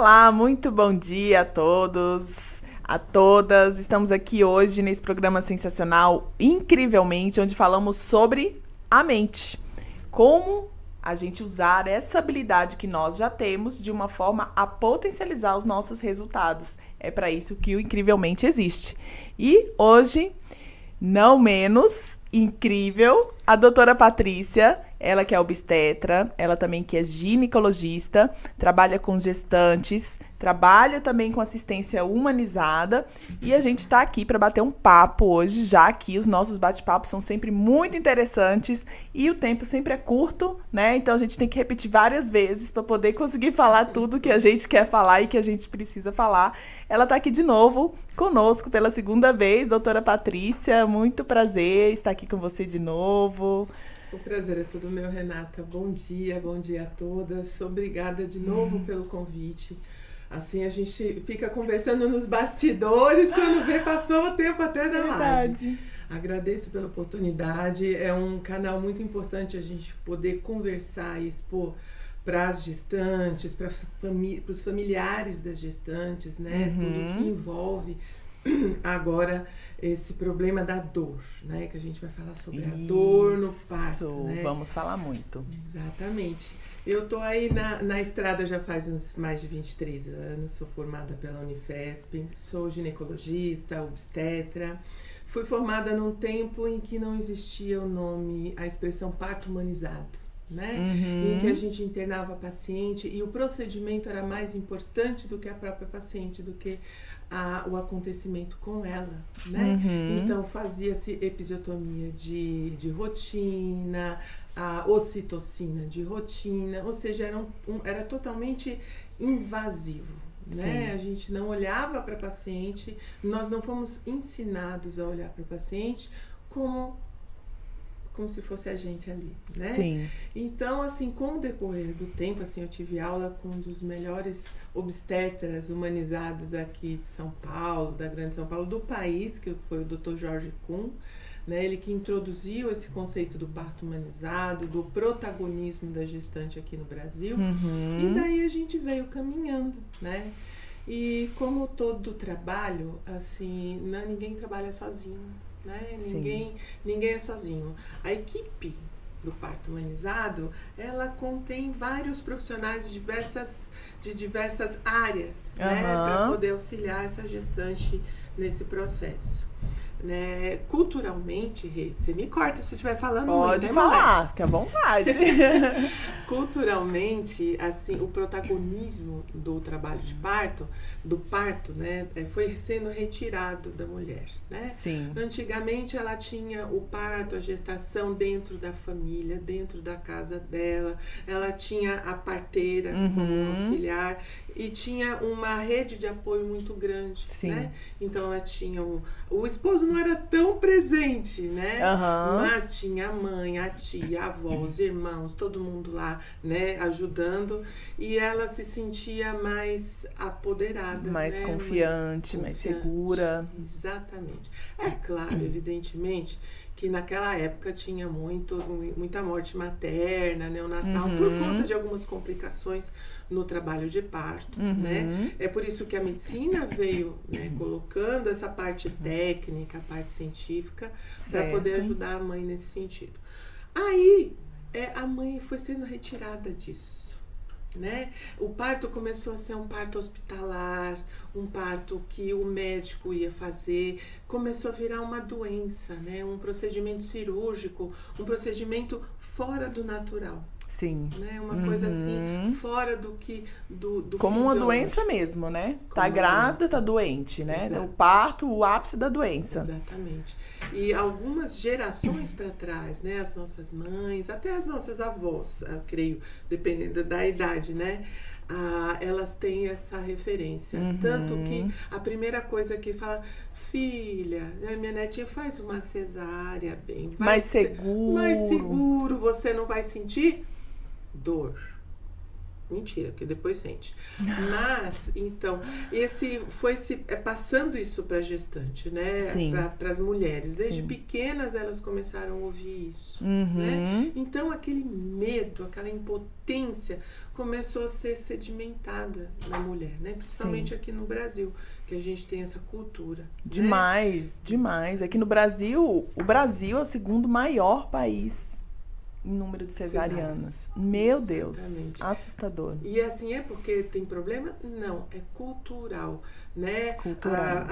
Olá, muito bom dia a todos, a todas. Estamos aqui hoje nesse programa sensacional, incrivelmente, onde falamos sobre a mente. Como a gente usar essa habilidade que nós já temos de uma forma a potencializar os nossos resultados. É para isso que o Incrivelmente existe. E hoje, não menos incrível, a doutora Patrícia, ela que é obstetra, ela também que é ginecologista, trabalha com gestantes, trabalha também com assistência humanizada e a gente está aqui para bater um papo hoje, já que os nossos bate-papos são sempre muito interessantes e o tempo sempre é curto, né? Então a gente tem que repetir várias vezes para poder conseguir falar tudo que a gente quer falar e que a gente precisa falar. Ela está aqui de novo conosco pela segunda vez, doutora Patrícia, muito prazer estar aqui com você de novo. O prazer é todo meu, Renata. Bom dia a todas. Obrigada de novo pelo convite. Assim, a gente fica conversando nos bastidores, quando vê, passou o tempo até da live. Agradeço pela oportunidade. É um canal muito importante a gente poder conversar e expor para as gestantes, para os familiares das gestantes, né? Tudo que envolve agora esse problema da dor, né? Que a gente vai falar sobre a dor no parto, né? Vamos falar muito. Exatamente. Eu tô aí na estrada já faz uns mais de 23 anos, sou formada pela Unifesp, sou ginecologista, obstetra. Fui formada num tempo em que não existia o nome, a expressão parto humanizado, né? Em que a gente internava a paciente e o procedimento era mais importante do que a própria paciente, do que o acontecimento com ela, né? Então fazia-se episiotomia de rotina, a ocitocina de rotina, ou seja, era totalmente invasivo, né? A gente não olhava para a paciente, nós não fomos ensinados a olhar para o paciente como se fosse a gente ali, né? Sim. Então, assim, com o decorrer do tempo, assim, eu tive aula com um dos melhores obstetras humanizados aqui de São Paulo, da Grande São Paulo, do país, que foi o Dr. Jorge Kuhn, né? Ele que introduziu esse conceito do parto humanizado, do protagonismo da gestante aqui no Brasil. E daí a gente veio caminhando, né? E como todo trabalho, assim, ninguém trabalha sozinho, né? Ninguém é sozinho. A equipe do parto humanizado, ela contém vários profissionais de diversas áreas, né? Para poder auxiliar essa gestante nesse processo. Né? Culturalmente, você me corta se eu estiver falando Pode muito, falar, fica à vontade. Culturalmente, assim, o protagonismo do trabalho de parto, do parto, né, foi sendo retirado da mulher, né? Sim. Antigamente ela tinha o parto, a gestação dentro da família, dentro da casa dela, ela tinha a parteira como auxiliar e tinha uma rede de apoio muito grande, né? Então ela tinha o esposo não era tão presente, né? Mas tinha a mãe, a tia, a avó, os irmãos, todo mundo lá, né, ajudando, e ela se sentia mais apoderada, mais, né? Confiante, mais segura. Exatamente. É claro, evidentemente, que naquela época tinha muita morte materna, neonatal, por conta de algumas complicações no trabalho de parto, né? É por isso que a medicina veio, né, colocando essa parte técnica, a parte científica, para poder ajudar a mãe nesse sentido. Aí, a mãe foi sendo retirada disso, né? O parto começou a ser um parto hospitalar, um parto que o médico ia fazer, começou a virar uma doença, né? Um procedimento cirúrgico, um procedimento fora do natural. Sim. Né? Uma coisa assim, fora do que do como uma doença mesmo, né? Tá grávida, tá doente, né? Exato. O parto, o ápice da doença. Exatamente. E algumas gerações para trás, né? As nossas mães, até as nossas avós, eu creio, dependendo da idade, né? Elas têm essa referência. Tanto que a primeira coisa que fala, filha, minha netinha, faz uma cesárea bem. Mais seguro. Mais seguro, você não vai sentir dor. Mentira, porque depois sente. Mas, então, passando isso para a gestante, né? Para as mulheres. Desde pequenas elas começaram a ouvir isso. Né? Então, aquele medo, aquela impotência começou a ser sedimentada na mulher, né? Principalmente aqui no Brasil, que a gente tem essa cultura. Demais, né? Demais. Aqui no Brasil, o Brasil é o segundo maior país em número de cesarianas. Meu Deus, assustador. E assim, é porque tem problema? Não, é cultural, né?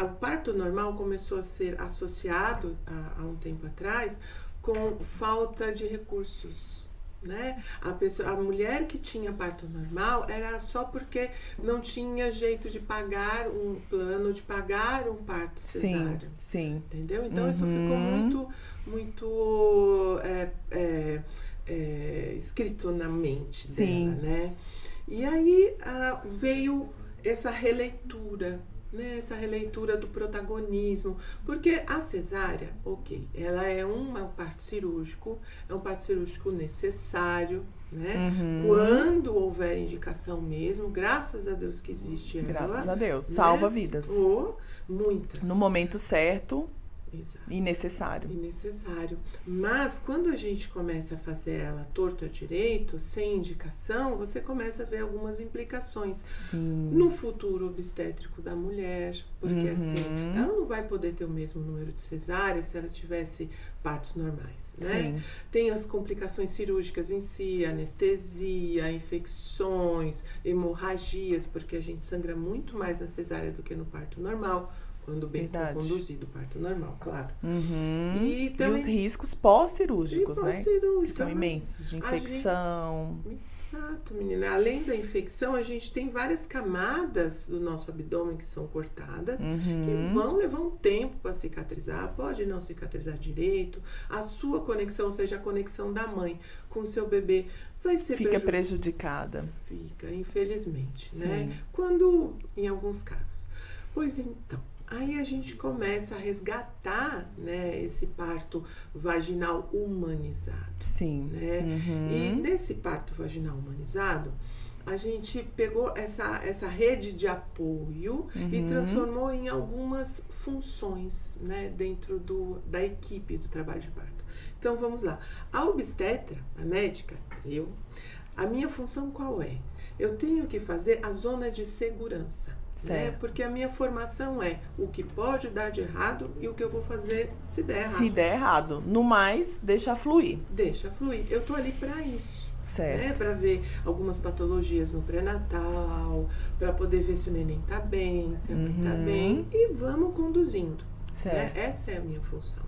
O parto normal começou a ser associado, há um tempo atrás, com falta de recursos. Né? A mulher que tinha parto normal era só porque não tinha jeito de pagar um plano, de pagar um parto cesáreo. Sim. Entendeu? Então isso ficou muito escrito na mente dela, né? E aí veio essa releitura, né, essa releitura do protagonismo, porque a cesárea, ela é um parto cirúrgico, é um parto cirúrgico necessário, né? Quando houver indicação mesmo, graças a Deus que existe ela. Graças a Deus, né? salva vidas. Muitas. No momento certo. Exato. E necessário. Mas quando a gente começa a fazer ela torto a direito, sem indicação, você começa a ver algumas implicações no futuro obstétrico da mulher, porque assim, ela não vai poder ter o mesmo número de cesáreas se ela tivesse partos normais, né? Tem as complicações cirúrgicas em si, anestesia, infecções, hemorragias, porque a gente sangra muito mais na cesárea do que no parto normal. Quando bem conduzido, o parto normal, claro. E os riscos pós-cirúrgicos, né? Que são imensos, de infecção. Exato, menina. Além da infecção, a gente tem várias camadas do nosso abdômen que são cortadas, que vão levar um tempo para cicatrizar, pode não cicatrizar direito. A sua conexão, ou seja, a conexão da mãe com o seu bebê, vai ser prejudicada. Fica, infelizmente, né? Quando, em alguns casos. Pois então, aí a gente começa a resgatar, né, esse parto vaginal humanizado. Né? E nesse parto vaginal humanizado, a gente pegou essa rede de apoio e transformou em algumas funções, né, dentro da equipe do trabalho de parto. Então, vamos lá. A obstetra, a médica, a minha função qual é? Eu tenho que fazer a zona de segurança. Né? Porque a minha formação é o que pode dar de errado e o que eu vou fazer se der errado. Se der errado. No mais, deixa fluir. Deixa fluir. Eu tô ali para isso. Certo. Né? Para ver algumas patologias no pré-natal, para poder ver se o neném tá bem, se a mãe tá bem, e vamos conduzindo. Certo. Né? Essa é a minha função.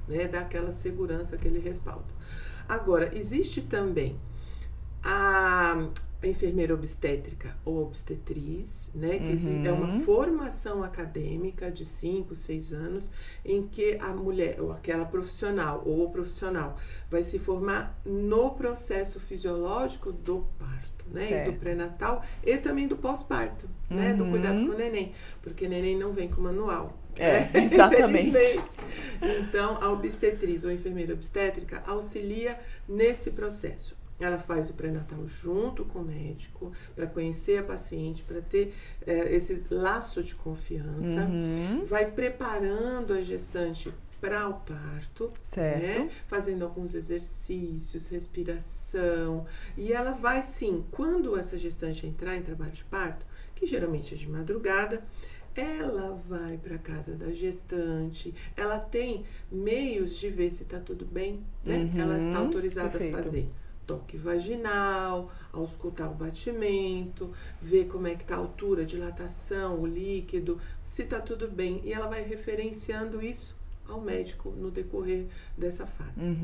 Né? Dar aquela segurança, aquele respaldo. Agora, existe também a enfermeira obstétrica ou obstetriz, né, que é uma formação acadêmica de 5, 6 anos, em que a mulher, ou aquela profissional, ou o profissional, vai se formar no processo fisiológico do parto, né, do pré-natal e também do pós-parto, né, do cuidado com o neném, porque neném não vem com manual. Exatamente. Então, a obstetriz ou a enfermeira obstétrica auxilia nesse processo. Ela faz o pré-natal junto com o médico, para conhecer a paciente, para ter esse laço de confiança. Vai preparando a gestante para o parto, né? Fazendo alguns exercícios, respiração. E ela vai, sim, quando essa gestante entrar em trabalho de parto, que geralmente é de madrugada, ela vai para casa da gestante, ela tem meios de ver se está tudo bem, né? Ela está autorizada a fazer toque vaginal, auscultar o batimento, ver como é que está a altura, dilatação, o líquido, se está tudo bem. E ela vai referenciando isso ao médico no decorrer dessa fase.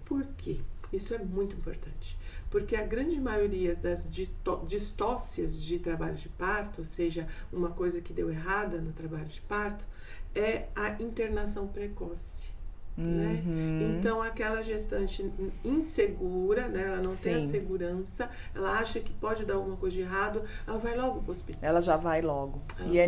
Por quê? Isso é muito importante. Porque a grande maioria das distócias de trabalho de parto, ou seja, uma coisa que deu errada no trabalho de parto, é a internação precoce. Né? Então aquela gestante insegura, né? Ela não tem a segurança, ela acha que pode dar alguma coisa de errado, ela vai logo pro hospital. Ela já vai logo.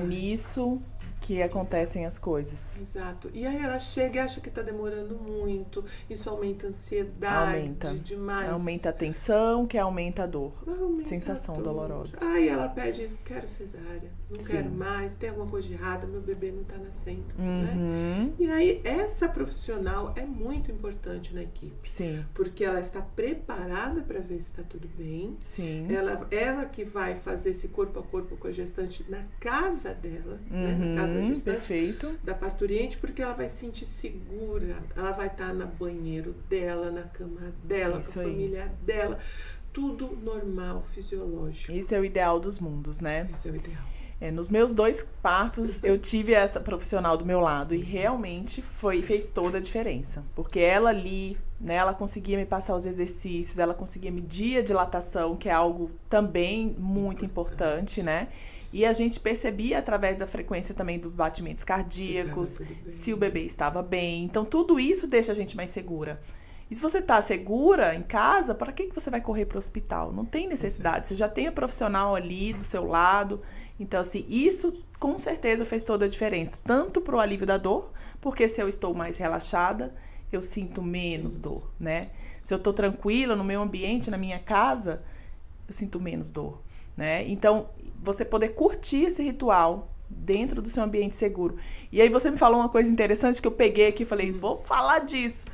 Nisso que acontecem as coisas. Exato. E aí ela chega e acha que tá demorando muito. Isso aumenta a ansiedade demais. Aumenta a tensão, que aumenta a dor. Aumenta sensação a dor. dolorosa. Aí ela pede, quero cesárea, não quero mais, tem alguma coisa de errada, meu bebê não tá nascendo. Né? E aí essa profissional é muito importante na equipe. Sim. Porque ela está preparada para ver se está tudo bem. Sim. Ela que vai fazer esse corpo a corpo com a gestante na casa dela, né? Na casa da gestante, perfeito. da parturiente, porque ela vai se sentir segura. Ela vai estar no banheiro dela, na cama dela, Isso com a família dela. Tudo normal, fisiológico. Isso é o ideal dos mundos, né? Esse é o ideal. Nos meus 2 partos, eu tive essa profissional do meu lado e realmente fez toda a diferença. Porque ela ali, né, ela conseguia me passar os exercícios, ela conseguia medir a dilatação, que é algo também muito importante, né? E a gente percebia através da frequência também dos batimentos cardíacos, se o bebê estava bem. Então, tudo isso deixa a gente mais segura. E se você está segura em casa, para que você vai correr para o hospital? Não tem necessidade. Você já tem a profissional ali do seu lado. Então, assim, isso com certeza fez toda a diferença. Tanto para o alívio da dor, porque se eu estou mais relaxada, eu sinto menos dor, né? Se eu estou tranquila no meu ambiente, na minha casa, eu sinto menos dor, né? Então, você poder curtir esse ritual dentro do seu ambiente seguro. E aí você me falou uma coisa interessante que eu peguei aqui e falei, vou falar disso.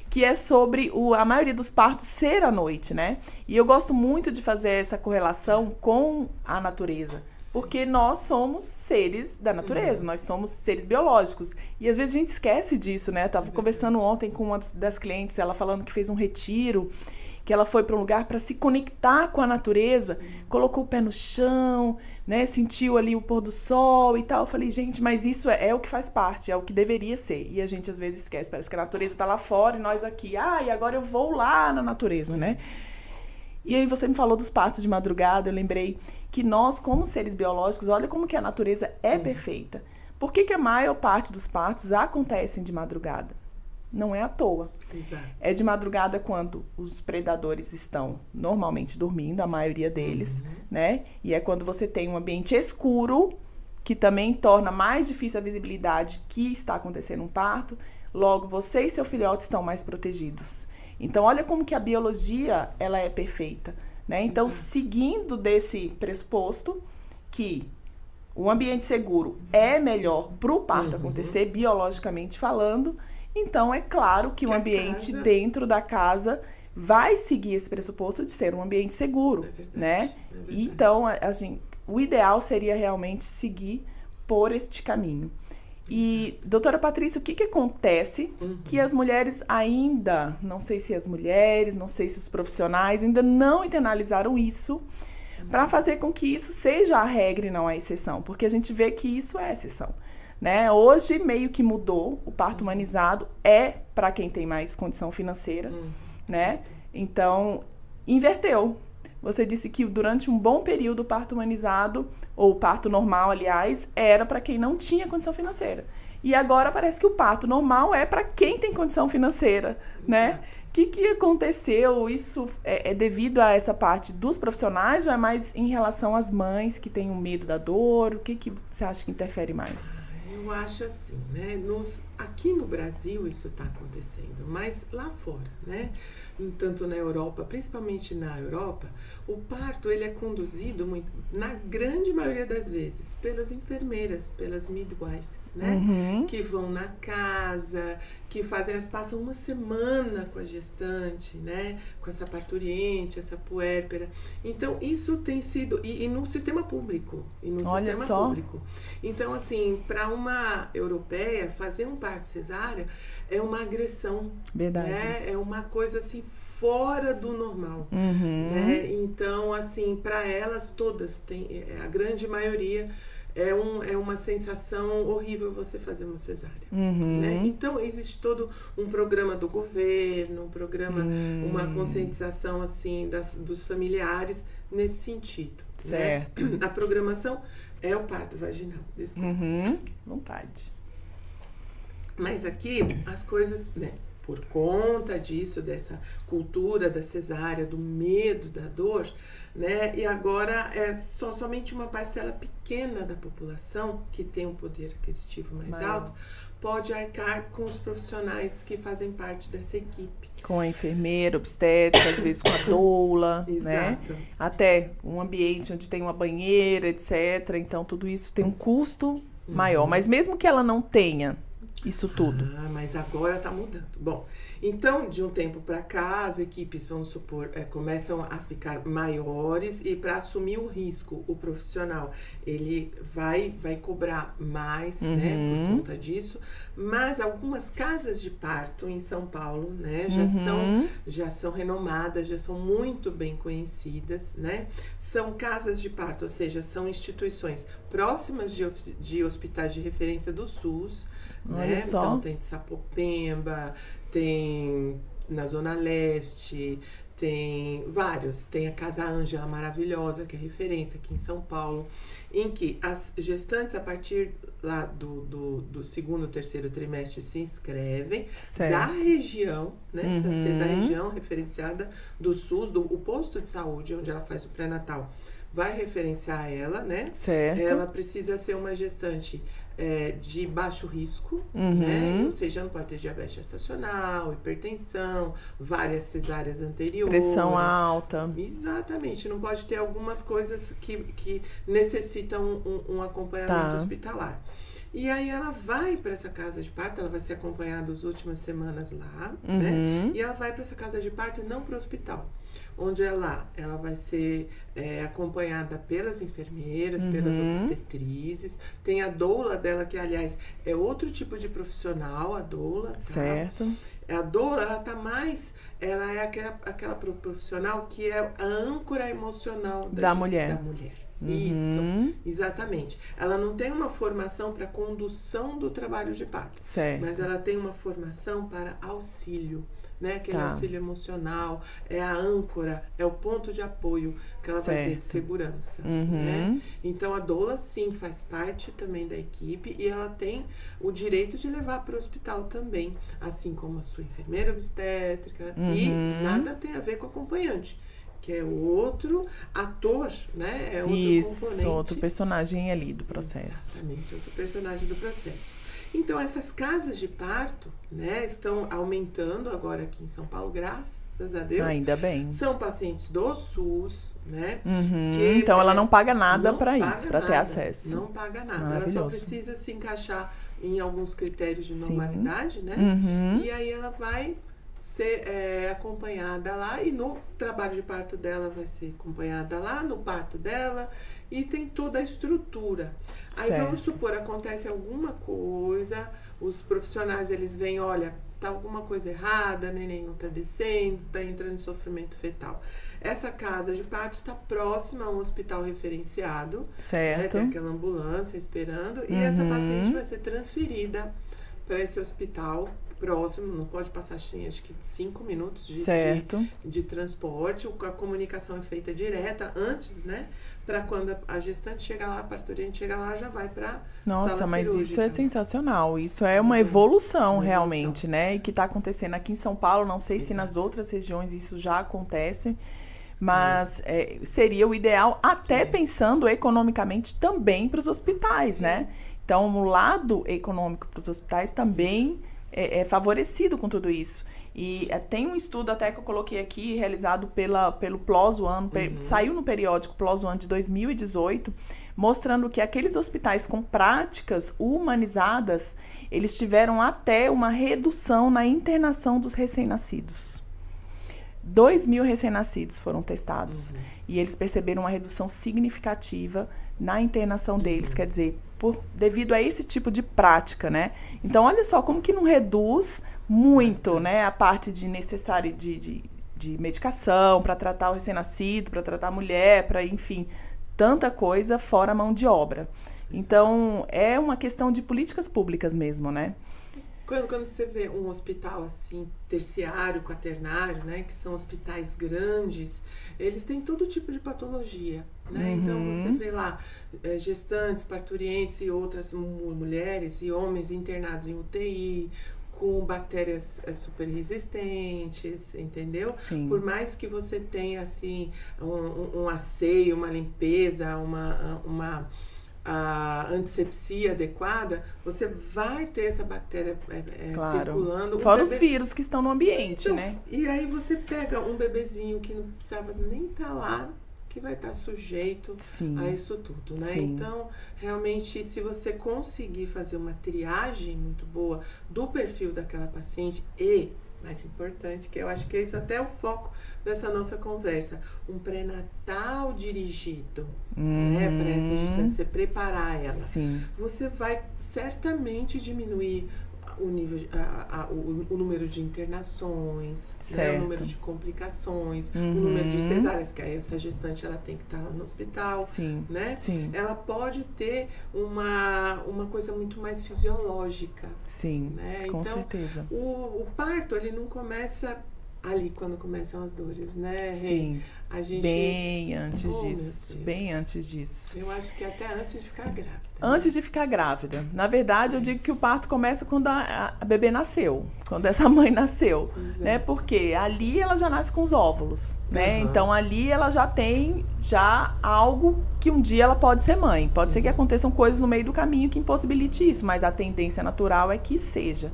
Que é sobre a maioria dos partos ser à noite, né? E eu gosto muito de fazer essa correlação com a natureza. Porque nós somos seres da natureza, nós somos seres biológicos. E às vezes a gente esquece disso, né? Eu tava conversando ontem com uma das clientes, ela falando que fez um retiro, que ela foi para um lugar para se conectar com a natureza, colocou o pé no chão, né? Sentiu ali o pôr do sol e tal. Eu falei, gente, mas isso é o que faz parte, é o que deveria ser. E a gente às vezes esquece, parece que a natureza tá lá fora e nós aqui, e agora eu vou lá na natureza, né? E aí você me falou dos partos de madrugada, eu lembrei que nós, como seres biológicos, olha como que a natureza é perfeita. Por que a maior parte dos partos acontecem de madrugada? Não é à toa. Exato. É de madrugada quando os predadores estão normalmente dormindo, a maioria deles, né? E é quando você tem um ambiente escuro, que também torna mais difícil a visibilidade que está acontecendo um parto. Logo, você e seu filhote estão mais protegidos. Então, olha como que a biologia, ela é perfeita, né? Então, seguindo desse pressuposto que o ambiente seguro é melhor para o parto acontecer, biologicamente falando, então é claro que o ambiente dentro da casa vai seguir esse pressuposto de ser um ambiente seguro, né? Então, assim, o ideal seria realmente seguir por este caminho. E, doutora Patrícia, o que acontece que as mulheres ainda, não sei se as mulheres, não sei se os profissionais ainda não internalizaram isso para fazer com que isso seja a regra e não a exceção, porque a gente vê que isso é exceção, né? Hoje meio que mudou, o parto humanizado é para quem tem mais condição financeira, né? Então, inverteu. Você disse que durante um bom período o parto humanizado, ou o parto normal, aliás, era para quem não tinha condição financeira. E agora parece que o parto normal é para quem tem condição financeira, né? O que aconteceu? Isso é devido a essa parte dos profissionais ou é mais em relação às mães que têm um medo da dor? O que você acha que interfere mais? Eu acho assim, né? Aqui no Brasil isso está acontecendo, mas lá fora, né? Tanto na Europa, principalmente na Europa, o parto ele é conduzido muito, na grande maioria das vezes, pelas enfermeiras, pelas midwives, né? Que vão na casa, que elas passam uma semana com a gestante, né? Com essa parturiente, essa puérpera. Então, isso tem sido... E no sistema público. Olha só. Público. Então, assim, para uma europeia, fazer um parto cesárea é uma agressão. Verdade. Né? É uma coisa, assim, fora do normal. Né? Então, assim, para elas todas, a grande maioria... É uma sensação horrível você fazer uma cesárea. Né? Então, existe todo um programa do governo, uma conscientização assim, dos familiares nesse sentido. Certo. Né? A programação é o parto vaginal. Vontade. Mas aqui, as coisas... Né? Por conta disso, dessa cultura da cesárea, do medo da dor, né? E agora é somente uma parcela pequena da população que tem um poder aquisitivo mais alto pode arcar com os profissionais que fazem parte dessa equipe. Com a enfermeira, obstétrica, às vezes com a doula, né? Exato. Até um ambiente onde tem uma banheira, etc. Então, tudo isso tem um custo maior. Mas mesmo que ela não tenha isso tudo. Mas agora está mudando. Bom, então, de um tempo para cá, as equipes, vamos supor, começam a ficar maiores e para assumir o risco, o profissional, ele vai cobrar mais, né, por conta disso. Mas algumas casas de parto em São Paulo, né, já são renomadas, já são muito bem conhecidas, né? São casas de parto, ou seja, são instituições próximas de hospitais de referência do SUS, né? Então tem de Sapopemba, tem na Zona Leste, tem vários. Tem a Casa Ângela maravilhosa, que é referência aqui em São Paulo, em que as gestantes, a partir lá do segundo, terceiro trimestre, se inscrevem da região, né? Precisa ser da região referenciada do SUS, o posto de saúde onde ela faz o pré-natal. Vai referenciar ela, né? Certo. Ela precisa ser uma gestante de baixo risco, né? Ou seja, não pode ter diabetes gestacional, hipertensão, várias cesáreas anteriores. Pressão alta. Exatamente. Não pode ter algumas coisas que necessitam um acompanhamento hospitalar. E aí ela vai para essa casa de parto, ela vai ser acompanhada as últimas semanas lá, né? E ela vai para essa casa de parto e não para o hospital. Onde ela vai ser acompanhada pelas enfermeiras, pelas obstetrizes. Tem a doula dela, que aliás é outro tipo de profissional, a doula. Tá? Certo. A doula, ela é aquela profissional que é a âncora emocional da mulher. Isso, exatamente. Ela não tem uma formação para condução do trabalho de parto, mas ela tem uma formação para auxílio, né? Aquele auxílio emocional, é a âncora, é o ponto de apoio que ela vai ter de segurança, né? Então a doula sim faz parte também da equipe e ela tem o direito de levar para o hospital também, assim como a sua enfermeira obstétrica, e nada tem a ver com o acompanhante, que é outro ator, né? É outro componente. Outro personagem ali do processo. Exatamente, outro personagem do processo. Então, essas casas de parto, né, estão aumentando agora aqui em São Paulo, graças a Deus. Ainda bem. São pacientes do SUS, né? Então, ela não paga nada para isso, para ter acesso. Não paga nada. Ela só precisa se encaixar em alguns critérios de normalidade, né? E aí ela vai ser acompanhada lá, e no trabalho de parto dela vai ser acompanhada lá, no parto dela, e tem toda a estrutura. Aí vamos supor, acontece alguma coisa, os profissionais eles veem, olha, tá alguma coisa errada, a neném não tá descendo, tá entrando em sofrimento fetal. Essa casa de parto está próxima a um hospital referenciado, né, tem aquela ambulância esperando, e essa paciente vai ser transferida para esse hospital próximo, não pode passar, acho que 5 minutos de transporte. A comunicação é feita direta antes, né? Para quando a gestante chega lá, a parturiente chega lá, já vai para sala cirúrgica. Mas isso é sensacional. Isso é uma evolução realmente, né? E que está acontecendo aqui em São Paulo. Não sei se nas outras regiões isso já acontece, mas seria o ideal, até pensando economicamente também para os hospitais, né? Então, o lado econômico para os hospitais também é favorecido com tudo isso. E tem um estudo até que eu coloquei aqui, realizado pelo PLOS One, saiu no periódico PLOS One de 2018, mostrando que aqueles hospitais com práticas humanizadas, eles tiveram até uma redução na internação dos recém-nascidos. 2.000 recém-nascidos foram testados. E eles perceberam uma redução significativa na internação deles, quer dizer, devido a esse tipo de prática, né? Então, olha só como que não reduz muito, né? A parte de necessário de medicação para tratar o recém-nascido, para tratar a mulher, para, enfim, tanta coisa fora a mão de obra. Então, é uma questão de políticas públicas mesmo, né? Quando você vê um hospital assim, terciário, quaternário, né, que são hospitais grandes, eles têm todo tipo de patologia, né? Então você vê lá gestantes, parturientes e outras mulheres e homens internados em UTI, com bactérias super resistentes, entendeu? Sim. Por mais que você tenha, assim, um asseio, uma limpeza, uma antisepsia adequada, você vai ter essa bactéria Claro. circulando. Fora os vírus que estão no ambiente, então, né? E aí você pega um bebezinho que não precisava nem estar lá, que vai estar sujeito Sim. a isso tudo, né? Sim. Então, realmente, se você conseguir fazer uma triagem muito boa do perfil daquela paciente e, mais importante, que eu acho que isso até é o foco dessa nossa conversa, um pré-natal dirigido, né? Para essa gestante, você preparar ela. Sim. Você vai certamente diminuir o nível, o número de internações, né? O número de complicações, o número de cesáreas, que aí essa gestante ela tem que estar lá no hospital, Sim. né? Sim. Ela pode ter uma coisa muito mais fisiológica. Sim, né? com Então, certeza. O parto, ele não começa ali quando começam as dores, né? Sim, A gente... bem antes Oh, disso, meu Deus. bem antes disso. Eu acho que até antes de ficar grávida. Antes de ficar grávida. Na verdade, eu digo que o parto começa quando a bebê nasceu, quando essa mãe nasceu, né? Porque ali ela já nasce com os óvulos, né? Então ali ela já tem algo que um dia ela pode ser mãe. Pode ser que aconteçam coisas no meio do caminho que impossibilite isso, mas a tendência natural é que seja.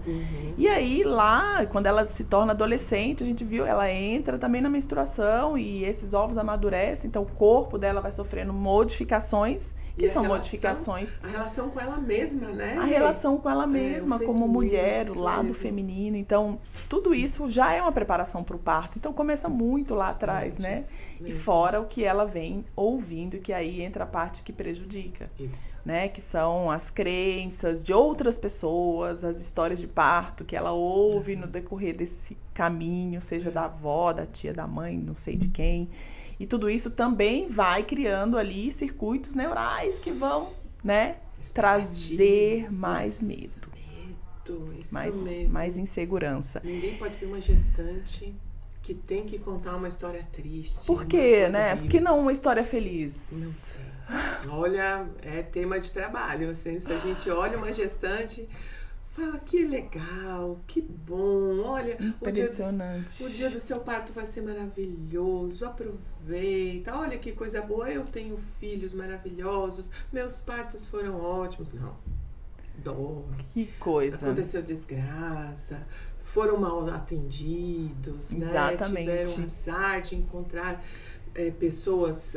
E aí lá, quando ela se torna adolescente, a gente viu, ela entra também na menstruação e esses óvulos amadurecem, então o corpo dela vai sofrendo modificações, que são modificações... A relação com ela mesma, né? A relação com ela mesma, como mulher, o lado mesmo. feminino. Então, tudo isso já é uma preparação para o parto. Então, começa muito lá atrás, né? Mesmo. E fora o que ela vem ouvindo, e que aí entra a parte que prejudica, né? Que são as crenças de outras pessoas, as histórias de parto que ela ouve no decorrer desse caminho, seja da avó, da tia, da mãe, não sei de quem. E tudo isso também vai criando ali circuitos neurais que vão, né, trazer mais medo. Isso mesmo. Mais insegurança. Ninguém pode ver uma gestante que tem que contar uma história triste. Por quê, né? Por que não uma história feliz? Não sei. Olha, é tema de trabalho. Assim, se a gente olha uma gestante... Fala, que legal, que bom, olha, impressionante. O dia do seu parto vai ser maravilhoso, aproveita, olha que coisa boa, eu tenho filhos maravilhosos, meus partos foram ótimos. Não, dor. Que coisa. Aconteceu desgraça, foram mal atendidos, exatamente. Né? Tiveram azar de encontrar... pessoas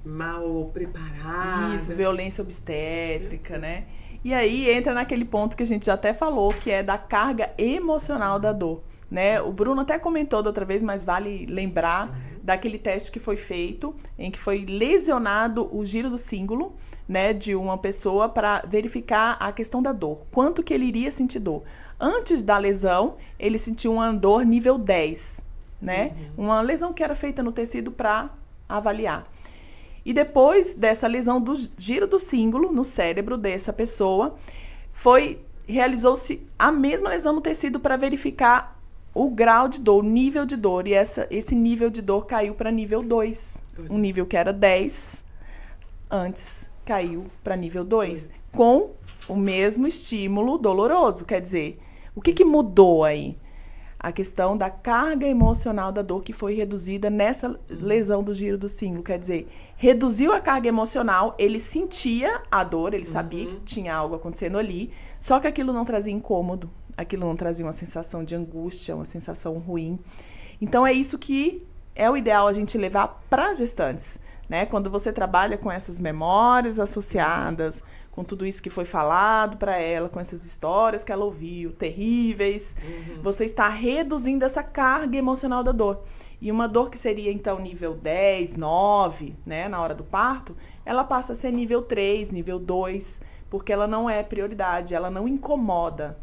mal preparadas. Isso, violência obstétrica, né? E aí entra naquele ponto que a gente já até falou, que é da carga emocional da dor, né? O Bruno até comentou da outra vez, mas vale lembrar daquele teste que foi feito, em que foi lesionado o giro do cíngulo, né, de uma pessoa para verificar a questão da dor, quanto que ele iria sentir dor. Antes da lesão, ele sentiu uma dor nível 10, né? Uma lesão que era feita no tecido para avaliar. E depois dessa lesão do giro do cíngulo no cérebro dessa pessoa, realizou-se a mesma lesão no tecido para verificar o grau de dor, o nível de dor. E esse nível de dor caiu para nível 2. Um nível que era 10, antes caiu para nível 2. Com o mesmo estímulo doloroso. Quer dizer, o que mudou aí? A questão da carga emocional da dor que foi reduzida nessa lesão do giro do cíngulo. Quer dizer, reduziu a carga emocional, ele sentia a dor, ele sabia que tinha algo acontecendo ali, só que aquilo não trazia incômodo, aquilo não trazia uma sensação de angústia, uma sensação ruim. Então, é isso que é o ideal a gente levar para as gestantes, né? Quando você trabalha com essas memórias associadas, com tudo isso que foi falado para ela, com essas histórias que ela ouviu, terríveis, você está reduzindo essa carga emocional da dor. E uma dor que seria, então, nível 10, 9, né, na hora do parto, ela passa a ser nível 3, nível 2, porque ela não é prioridade, ela não incomoda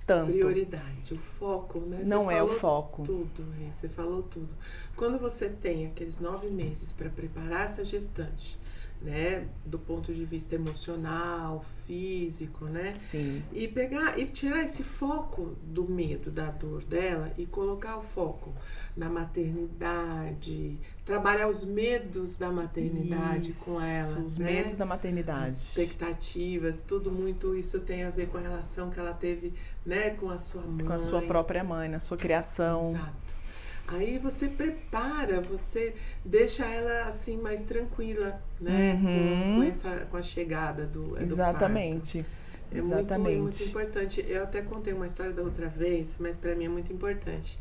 tanto. Prioridade, o foco, né? Não é o foco. Você falou tudo. Quando você tem aqueles 9 meses para preparar essa gestante, né? Do ponto de vista emocional, físico, né? Sim. E pegar e tirar esse foco do medo, da dor dela e colocar o foco na maternidade, trabalhar os medos da maternidade com ela, os né? medos da maternidade. As expectativas, tudo muito isso tem a ver com a relação que ela teve, né, com a sua mãe. Com a sua própria mãe, na sua criação. Exato. Aí você prepara, você deixa ela assim mais tranquila, né? Com a chegada do Exatamente. parto. Exatamente. É muito importante. Eu até contei uma história da outra vez, mas para mim é muito importante.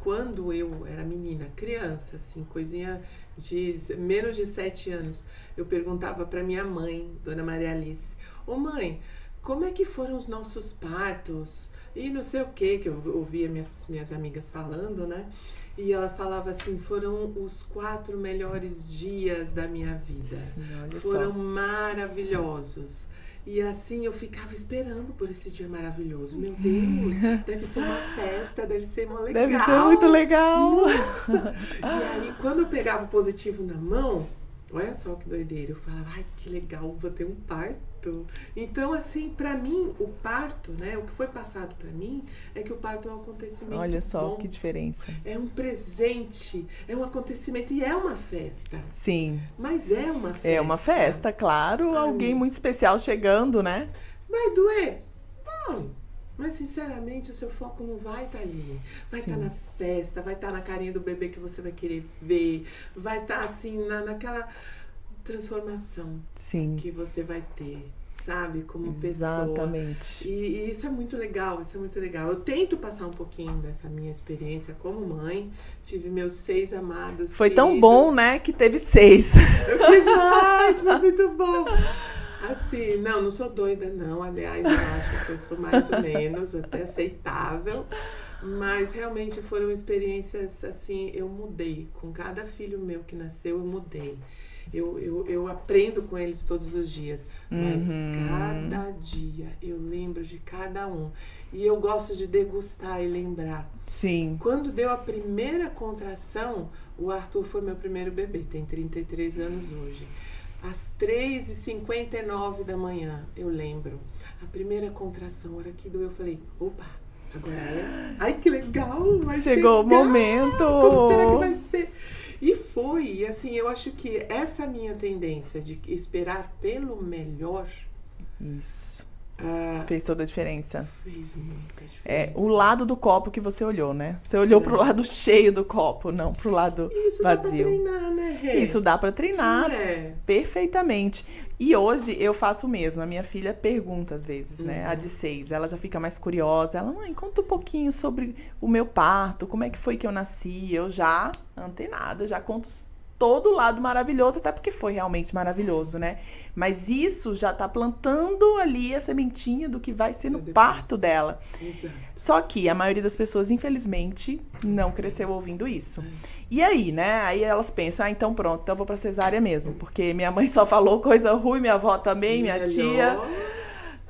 Quando eu era menina, criança, assim, coisinha de menos de 7 anos, eu perguntava para minha mãe, Dona Maria Alice, ô mãe, como é que foram os nossos partos? E não sei o que eu ouvia minhas amigas falando, né? E ela falava assim, foram os 4 melhores dias da minha vida. Sim, olha foram só. Maravilhosos. E assim, eu ficava esperando por esse dia maravilhoso. Meu Deus, deve ser uma festa, deve ser uma legal. Deve ser muito legal. Nossa. E aí, quando eu pegava o positivo na mão, olha só que doideira, eu falava, ai, que legal, vou ter um parto. Então, assim, pra mim, o parto, né, o que foi passado pra mim, é que o parto é um acontecimento Olha só bom. que diferença. É um presente, é um acontecimento e é uma festa. Sim. Mas é uma festa. É uma festa, claro. Alguém muito especial chegando, né? Vai doer? Não. Mas, sinceramente, o seu foco não vai estar ali. Vai estar na festa, vai estar na carinha do bebê que você vai querer ver, vai estar, assim, naquela transformação que você vai ter, sabe? Como pessoa. Exatamente. E isso é muito legal, isso é muito legal. Eu tento passar um pouquinho dessa minha experiência como mãe. Tive meus 6 amados Foi queridos. tão bom, né, que teve 6. Eu fiz mais, foi muito bom. Assim, não sou doida, não. Aliás, eu acho que eu sou mais ou menos, até aceitável. Mas realmente foram experiências, assim, eu mudei. Com cada filho meu que nasceu, eu mudei. Eu aprendo com eles todos os dias. Mas cada dia eu lembro de cada um. E eu gosto de degustar e lembrar. Sim. Quando deu a primeira contração, o Arthur foi meu primeiro bebê. Tem 33 anos hoje. Às 3h59 da manhã, eu lembro. A primeira contração, a hora que doeu, eu falei, opa, agora é? Ai, que legal! Chegou o momento! Como será que vai ser? E foi, e assim, eu acho que essa minha tendência de esperar pelo melhor... Isso. Fez toda a diferença. Fez muita diferença. É o lado do copo que você olhou, né? Você olhou pro lado cheio do copo, não pro lado Isso vazio. Dá pra treinar, né, Rê? Isso dá pra treinar perfeitamente. E hoje eu faço o mesmo. A minha filha pergunta às vezes, né? A de 6, ela já fica mais curiosa. Ela, mãe, conta um pouquinho sobre o meu parto, como é que foi que eu nasci. Eu já, antenada, já conto todo o lado maravilhoso, até porque foi realmente maravilhoso, né? Mas isso já tá plantando ali a sementinha do que vai ser no parto dela. Exato. Só que a maioria das pessoas, infelizmente, não cresceu ouvindo isso. E aí, né? Aí elas pensam, então pronto, então eu vou pra cesárea mesmo. Porque minha mãe só falou coisa ruim, minha avó também, minha tia.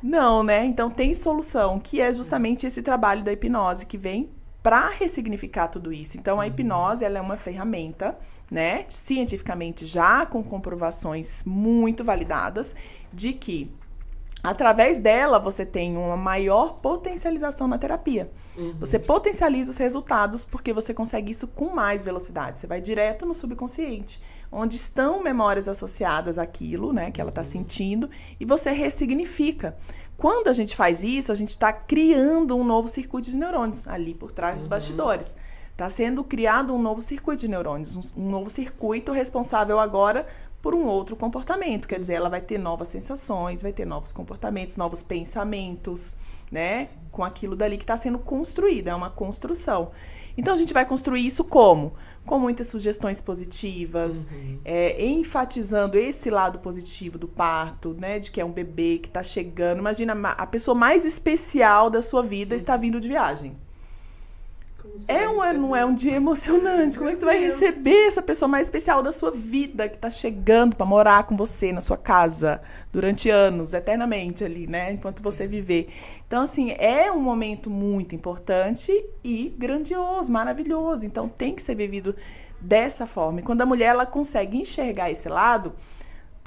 Não, né? Então tem solução, que é justamente esse trabalho da hipnose que vem para ressignificar tudo isso. Então, a hipnose, ela é uma ferramenta, né, cientificamente já com comprovações muito validadas, de que através dela você tem uma maior potencialização na terapia. Você potencializa os resultados porque você consegue isso com mais velocidade. Você vai direto no subconsciente, onde estão memórias associadas àquilo, né, que ela está sentindo, e você ressignifica. Quando a gente faz isso, a gente está criando um novo circuito de neurônios ali por trás dos bastidores. Está sendo criado um novo circuito de neurônios, um novo circuito responsável agora por um outro comportamento. Quer dizer, ela vai ter novas sensações, vai ter novos comportamentos, novos pensamentos, né? Com aquilo dali que está sendo construído, é uma construção. Então, a gente vai construir isso como? Com muitas sugestões positivas, enfatizando esse lado positivo do parto, né? De que é um bebê que está chegando. Imagina, a pessoa mais especial da sua vida está vindo de viagem. Não é um dia emocionante? Como é que você vai receber essa pessoa mais especial da sua vida que tá chegando pra morar com você na sua casa durante anos, eternamente ali, né? Enquanto você viver. Então, assim, é um momento muito importante e grandioso, maravilhoso. Então, tem que ser vivido dessa forma. E quando a mulher, ela consegue enxergar esse lado,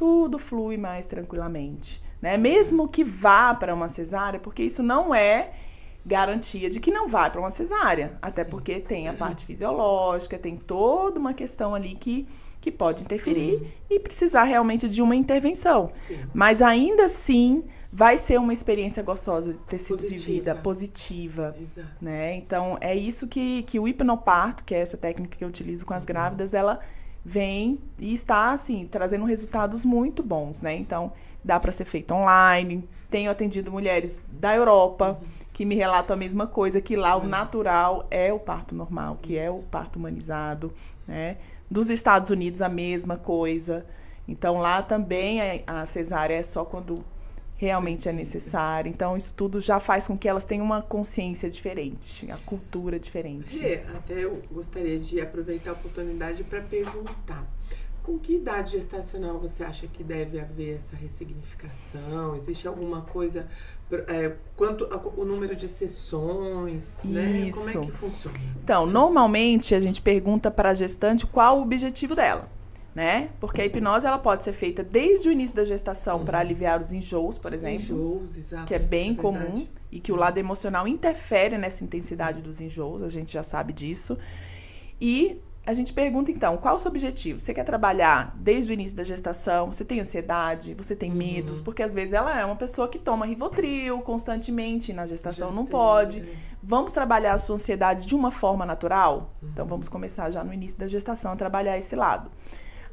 tudo flui mais tranquilamente, né? Mesmo que vá para uma cesárea, porque isso não é garantia de que não vai para uma cesárea, até porque tem a parte fisiológica, tem toda uma questão ali que pode interferir e precisar realmente de uma intervenção. Sim. Mas ainda assim vai ser uma experiência gostosa de ter sido vivida, positiva, Exato. né? Então é isso que o hipnoparto, que é essa técnica que eu utilizo com as grávidas, ela vem e está assim trazendo resultados muito bons, né? Então dá para ser feito online. Tenho atendido mulheres da Europa que me relatam a mesma coisa, que lá o natural é o parto normal, que é o parto humanizado, né? Dos Estados Unidos a mesma coisa. Então lá também a cesárea é só quando realmente é necessário. Então isso tudo já faz com que elas tenham uma consciência diferente, a cultura diferente. Até eu gostaria de aproveitar a oportunidade para perguntar. Com que idade gestacional você acha que deve haver essa ressignificação? Existe alguma coisa, quanto o número de sessões, né? Como é que funciona? Então, normalmente a gente pergunta para a gestante qual o objetivo dela, né? Porque a hipnose ela pode ser feita desde o início da gestação para aliviar os enjoos, por exemplo. Enjoos, exato. Que é bem comum e que o lado emocional interfere nessa intensidade dos enjoos, a gente já sabe disso. E a gente pergunta, então, qual o seu objetivo? Você quer trabalhar desde o início da gestação? Você tem ansiedade? Você tem medos? Porque, às vezes, ela é uma pessoa que toma Rivotril constantemente na gestação, não pode. Vamos trabalhar a sua ansiedade de uma forma natural? Então, vamos começar já no início da gestação a trabalhar esse lado.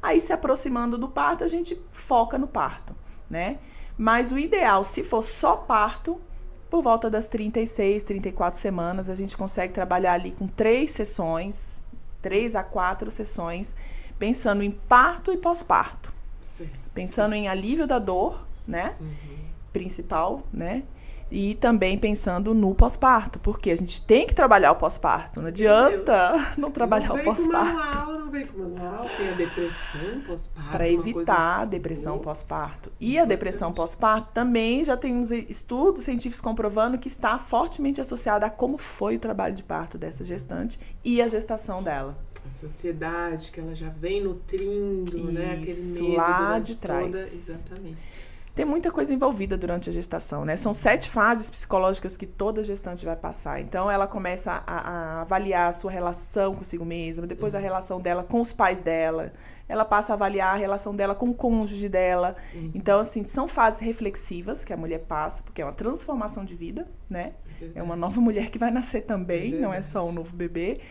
Aí, se aproximando do parto, a gente foca no parto, né? Mas o ideal, se for só parto, por volta das 36, 34 semanas, a gente consegue trabalhar ali com 3 a 4 sessões, pensando em parto e pós-parto. Pensando em alívio da dor, né? Principal, né? E também pensando no pós-parto, porque a gente tem que trabalhar o pós-parto. Não adianta não trabalhar o pós-parto. Não vem com manual, tem a depressão pós-parto. Para evitar a depressão pós-parto. E a depressão pós-parto também já tem uns estudos científicos comprovando que está fortemente associada a como foi o trabalho de parto dessa gestante e a gestação dela. Essa ansiedade que ela já vem nutrindo, né? Aquele medo lá de trás. Exatamente. Tem muita coisa envolvida durante a gestação, né? São 7 fases psicológicas que toda gestante vai passar. Então, ela começa a avaliar a sua relação consigo mesma, depois a relação dela com os pais dela. Ela passa a avaliar a relação dela com o cônjuge dela. Então, assim, são fases reflexivas que a mulher passa, porque é uma transformação de vida, né? É uma nova mulher que vai nascer também, não é só um novo bebê.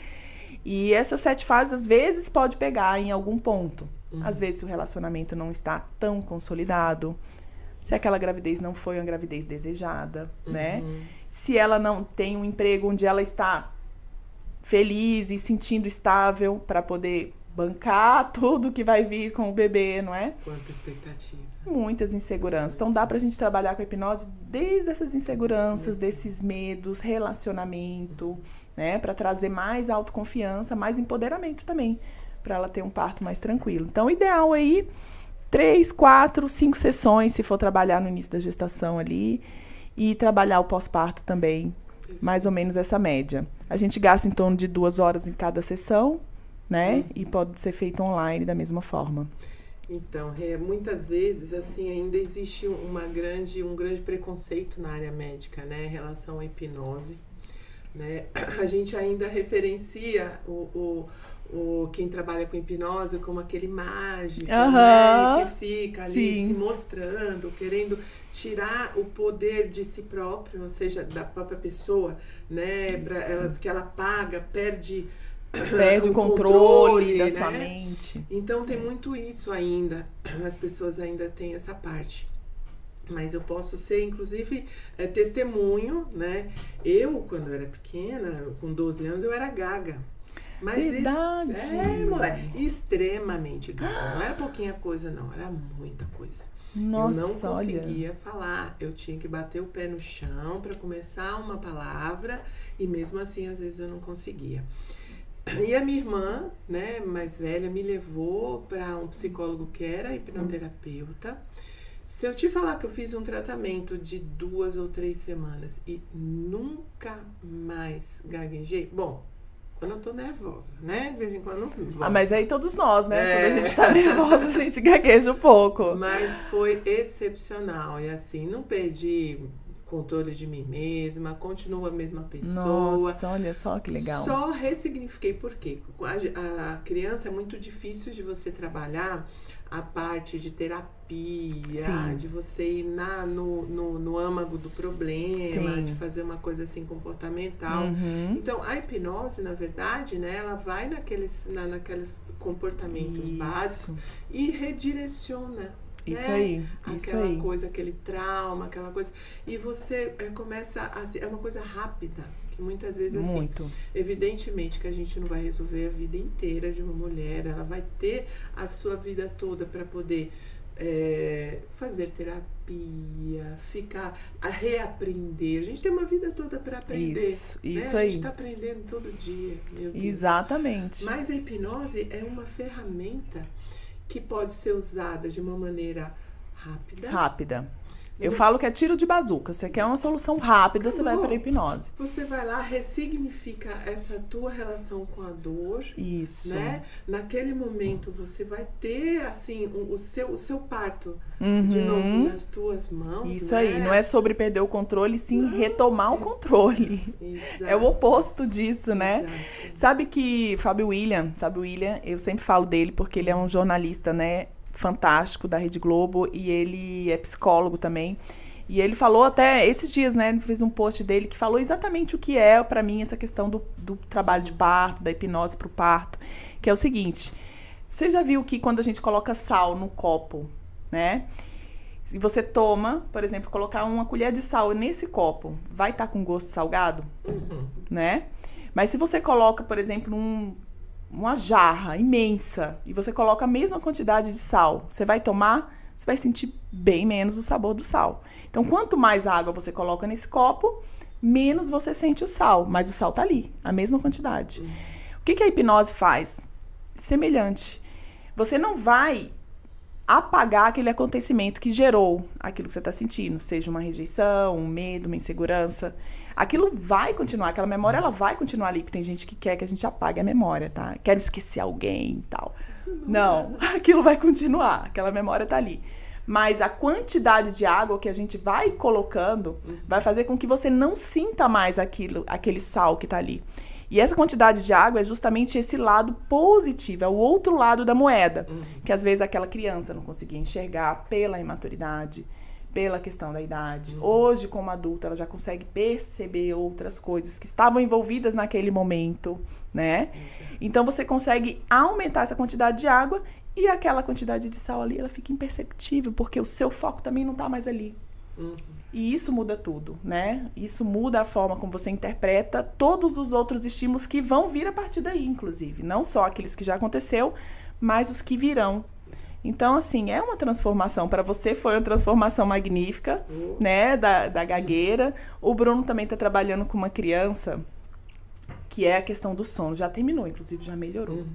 E essas 7 fases, às vezes, pode pegar em algum ponto. Às vezes, o relacionamento não está tão consolidado. Se aquela gravidez não foi uma gravidez desejada, né? Se ela não tem um emprego onde ela está feliz e sentindo estável para poder bancar tudo que vai vir com o bebê, não é? Quanta expectativa. Muitas inseguranças. Então, dá pra gente trabalhar com a hipnose desde essas inseguranças, desses medos, relacionamento, né? Para trazer mais autoconfiança, mais empoderamento também, para ela ter um parto mais tranquilo. Então, o ideal aí 3, 4, 5 sessões, se for trabalhar no início da gestação ali. E trabalhar o pós-parto também, mais ou menos essa média. A gente gasta em torno de 2 horas em cada sessão, né? E pode ser feito online da mesma forma. Então, muitas vezes, assim, ainda existe um grande preconceito na área médica, né? Em relação à hipnose, né? A gente ainda referencia quem trabalha com hipnose como aquele mágico, né? Que fica ali se mostrando, querendo tirar o poder de si próprio, ou seja, da própria pessoa, né? Que ela paga, perde o controle da sua mente. Então tem muito isso ainda, as pessoas ainda têm essa parte. Mas eu posso ser, inclusive, testemunho, né? Eu, quando eu era pequena, com 12 anos, eu era gaga. Mas verdade! Moleque, extremamente gaga. Não era pouquinha coisa, não. Era muita coisa. Nossa, eu não conseguia falar. Eu tinha que bater o pé no chão para começar uma palavra. E mesmo assim, às vezes, eu não conseguia. E a minha irmã, né, mais velha, me levou para um psicólogo que era hipnoterapeuta. Se eu te falar que eu fiz um tratamento de 2 ou 3 semanas e nunca mais gaguejei, bom, quando eu tô nervosa, né? De vez em quando não vou. Mas aí todos nós, né? Quando a gente tá nervosa, a gente gagueja um pouco. Mas foi excepcional. E assim, não perdi controle de mim mesma, continuo a mesma pessoa. Nossa, olha só que legal. Só ressignifiquei, por quê? A criança é muito difícil de você trabalhar a parte de terapia, Sim. de você ir no âmago do problema, Sim. de fazer uma coisa assim comportamental. Uhum. Então, a hipnose, na verdade, né, ela vai naqueles comportamentos Isso. básicos e redireciona. Isso né? aí, isso Aquela aí. coisa, aquele trauma, aquela coisa. E você começa a... É uma coisa rápida, que muitas vezes, assim... Muito. Evidentemente que a gente não vai resolver a vida inteira de uma mulher. Ela vai ter a sua vida toda para poder fazer terapia, a reaprender. A gente tem uma vida toda para aprender. Isso né? aí. A gente está aprendendo todo dia, meu Deus. Exatamente. Mas a hipnose é uma ferramenta que pode ser usada de uma maneira rápida. Eu falo que é tiro de bazuca. Você quer uma solução rápida, você vai para a hipnose. Você vai lá, ressignifica essa tua relação com a dor. Isso. Né? Naquele momento você vai ter assim o seu parto de novo nas tuas mãos. Isso né? aí. Não é sobre perder o controle, sim retomar o controle. Exato. É o oposto disso, né? Exato. Sabe que Fábio William, eu sempre falo dele porque ele é um jornalista, né? Fantástico da Rede Globo e ele é psicólogo também. E ele falou até esses dias, né? Ele fez um post dele que falou exatamente o que é para mim essa questão do trabalho de parto, da hipnose para o parto, que é o seguinte: você já viu que quando a gente coloca sal no copo, né? Se você toma, por exemplo, colocar uma colher de sal nesse copo, vai estar com gosto salgado, né? Mas se você coloca, por exemplo, uma jarra imensa e você coloca a mesma quantidade de sal, você vai tomar, você vai sentir bem menos o sabor do sal. Então, quanto mais água você coloca nesse copo, menos você sente o sal, mas o sal tá ali, a mesma quantidade. O que a hipnose faz? Semelhante. Você não vai apagar aquele acontecimento que gerou aquilo que você está sentindo, seja uma rejeição, um medo, uma insegurança. Aquilo vai continuar, aquela memória ela vai continuar ali, porque tem gente que quer que a gente apague a memória, tá? Quero esquecer alguém e tal. Não, aquilo vai continuar, aquela memória tá ali. Mas a quantidade de água que a gente vai colocando vai fazer com que você não sinta mais aquele sal que tá ali. E essa quantidade de água é justamente esse lado positivo, é o outro lado da moeda. Que às vezes aquela criança não conseguia enxergar pela imaturidade, pela questão da idade. Hoje, como adulta, ela já consegue perceber outras coisas que estavam envolvidas naquele momento, né? Então, você consegue aumentar essa quantidade de água e aquela quantidade de sal ali, ela fica imperceptível, porque o seu foco também não está mais ali. E isso muda tudo, né? Isso muda a forma como você interpreta todos os outros estímulos que vão vir a partir daí, inclusive. Não só aqueles que já aconteceu, mas os que virão. Então, assim, é uma transformação. Para você foi uma transformação magnífica, né? Da gagueira. O Bruno também está trabalhando com uma criança que é a questão do sono. Já terminou, inclusive, já melhorou.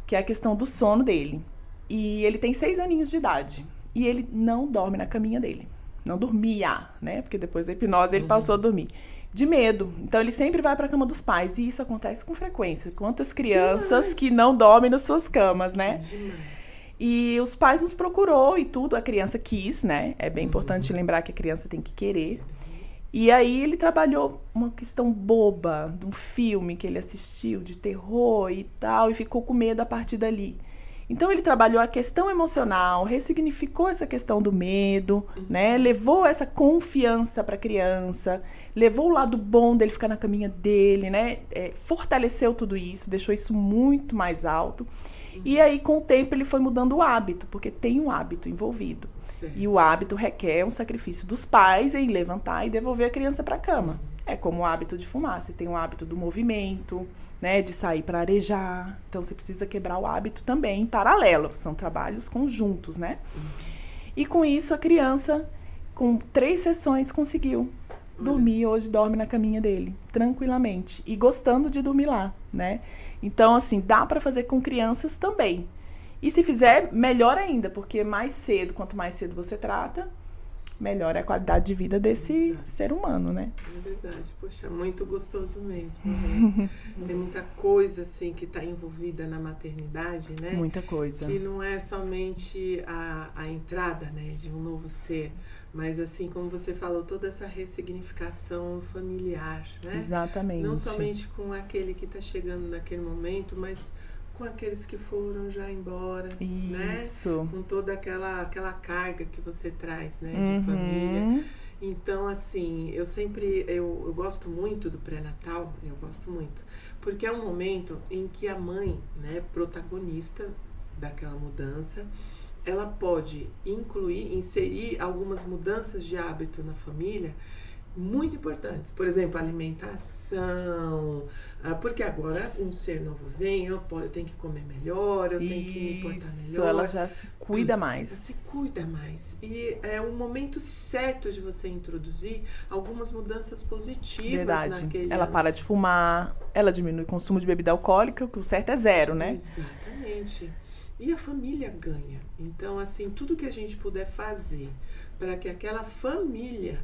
Que é a questão do sono dele. E ele tem 6 aninhos de idade. E ele não dorme na caminha dele. Não dormia, né? Porque depois da hipnose ele passou a dormir. De medo. Então ele sempre vai para a cama dos pais. E isso acontece com frequência. Quantas crianças que não dormem nas suas camas, né? Demais. E os pais nos procurou e tudo. A criança quis, né? É bem importante lembrar que a criança tem que querer. E aí ele trabalhou uma questão boba de um filme que ele assistiu, de terror e tal. E ficou com medo a partir dali. Então, ele trabalhou a questão emocional, ressignificou essa questão do medo, né? Levou essa confiança para a criança, levou o lado bom dele ficar na caminha dele, né? Fortaleceu tudo isso, deixou isso muito mais alto. E aí, com o tempo, ele foi mudando o hábito, porque tem um hábito envolvido. Certo. E o hábito requer um sacrifício dos pais em levantar e devolver a criança para a cama. É como o hábito de fumar. Você tem o hábito do movimento, né, de sair para arejar. Então, você precisa quebrar o hábito também em paralelo. São trabalhos conjuntos, né? E com isso, a criança, com 3 sessões, conseguiu dormir. Hoje dorme na caminha dele, tranquilamente. E gostando de dormir lá, né? Então, assim, dá para fazer com crianças também. E se fizer, melhor ainda, porque mais cedo, quanto mais cedo você trata, melhora a qualidade de vida desse ser humano, né? É verdade, poxa, muito gostoso mesmo, né? Tem muita coisa, assim, que está envolvida na maternidade, né? Muita coisa. Que não é somente a entrada, né, de um novo ser, mas, assim, como você falou, toda essa ressignificação familiar, né? Exatamente. Não somente com aquele que está chegando naquele momento, mas com aqueles que foram já embora, Isso. né? Com toda aquela carga que você traz, né, de família. Então, assim, eu gosto muito do pré-natal, eu gosto muito, porque é um momento em que a mãe, né, protagonista daquela mudança, ela pode inserir algumas mudanças de hábito na família muito importantes. Por exemplo, alimentação, porque agora um ser novo vem, eu tenho que comer melhor, eu tenho que me portar melhor. Isso, ela já se cuida mais. Se cuida mais. E é o momento certo de você introduzir algumas mudanças positivas. Verdade. Naquele Ela ano. para de fumar, ela diminui o consumo de bebida alcoólica, que o certo é 0, né? Exatamente. E a família ganha. Então, assim, tudo que a gente puder fazer para que aquela família